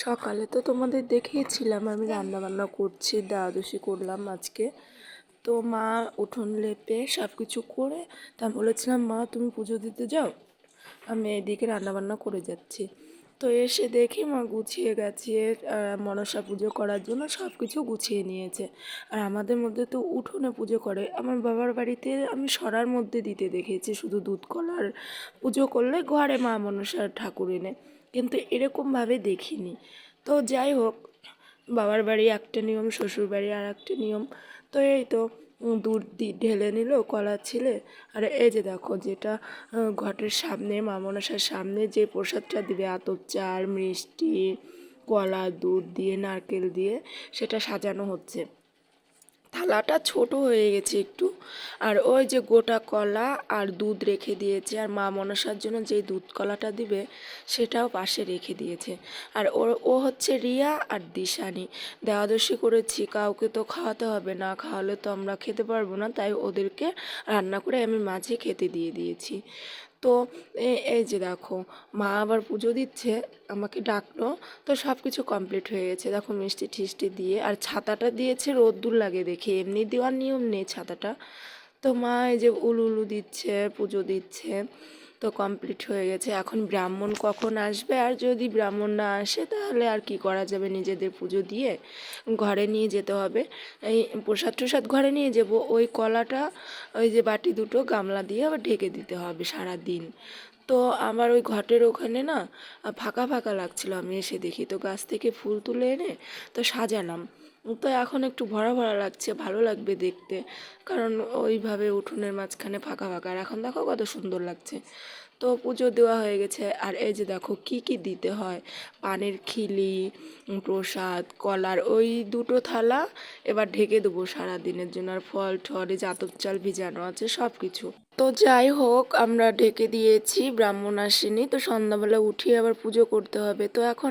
সকালে তো তোমাদের দেখিয়েছিলাম আমি রান্না বান্না করছি, দ্বাদশী করলাম আজকে। তো মা উঠোন লেপে সব কিছু করে তা বলেছিলাম, মা তুমি পুজো দিতে যাও, আমি এদিকে রান্নাবান্না করে যাচ্ছি। তো এসে দেখি মা গুছিয়ে গাছিয়ে মনসা পুজো করার জন্য সব কিছু গুছিয়ে নিয়েছে। আর আমাদের মধ্যে তো উঠোনে পুজো করে, আমার বাবার বাড়িতে আমি সরার মধ্যে দিতে দেখেছি, শুধু দুধ কলার পুজো করলে ঘরে মা মনসার ঠাকুর এনে, কিন্তু এরকমভাবে দেখিনি। তো যাই হোক, বাবার বাড়ি একটা নিয়ম, শ্বশুর বাড়ি আর একটা নিয়ম। তো এই তো দুধ ঢেলে নিল কলার ছিলে। আর এই যে দেখো, যেটা ঘটের সামনে মা মনসার সামনে যে প্রসাদটা দিবে, আতপ চাল, মিষ্টি, কলা, দুধ দিয়ে, নারকেল দিয়ে সেটা সাজানো হচ্ছে। থালাটা ছোট হয়ে গেছে একটু, আর ওই যে গোটা কলা আর দুধ রেখে দিয়েছে, আর মা মনসার জন্য যেই দুধ কলাটা দিবে সেটাও পাশে রেখে দিয়েছে। আর ও হচ্ছে রিয়া আর দিশানি। দেওয়াদশী করেছি, কাউকে তো খাওয়াতে হবে, না খাওয়ালে তো আমরা খেতে পারবো না, তাই ওদেরকে রান্না করে আমি মাঝে খেতে দিয়ে দিয়েছি। তো এই যে দেখো, মা আবার পুজো দিচ্ছে, আমাকে ডাকলো। তো সব কিছু কমপ্লিট হয়ে গেছে, দেখো মিষ্টি টিষ্টি দিয়ে, আর ছাতাটা দিয়েছে রোদ্দুর লাগে দেখে, এমনি দেওয়ার নিয়ম নেই ছাতাটা। তো মা এই যে উলু উলু দিচ্ছে, পুজো দিচ্ছে। তো কমপ্লিট হয়ে গেছে, এখন ব্রাহ্মণ কখন আসবে, আর যদি ব্রাহ্মণ না আসে তাহলে আর কি করা যাবে, নিজেদের পুজো দিয়ে ঘরে নিয়ে যেতে হবে। এই প্রসাদ টসাদ ঘরে নিয়ে যাব, ওই কলাটা ওই যে বাটি দুটো গামলা দিয়ে আবার ঢেকে দিতে হবে সারা দিন। তো আমার ওই ঘটের ওখানে না ফাঁকা ফাঁকা লাগছিল, আমি এসে দেখি তো গাছ থেকে ফুল তুলে এনে তো সাজালাম। তো এখন একটু ভরা ভরা লাগছে, ভালো লাগবে দেখতে, কারণ ওইভাবে উঠোনের মাঝখানে ফাঁকা ফাঁকা, আর এখন দেখো কত সুন্দর লাগছে। তো পুজো দেওয়া হয়ে গেছে। আর এই যে দেখো কি কি দিতে হয়, পানের খিলি, প্রসাদ, কলার ওই দুটো থালা এবার ঢেকে দেবো সারা দিনের জন্য, আর ফল ঠল, এই যে আতপ চাল ভিজানো আছে সব কিছু। তো যাই হোক, আমরা ঢেকে দিয়েছি, ব্রাহ্মণ আসেনি, তো সন্ধ্যাবেলা উঠিয়ে আবার পুজো করতে হবে। তো এখন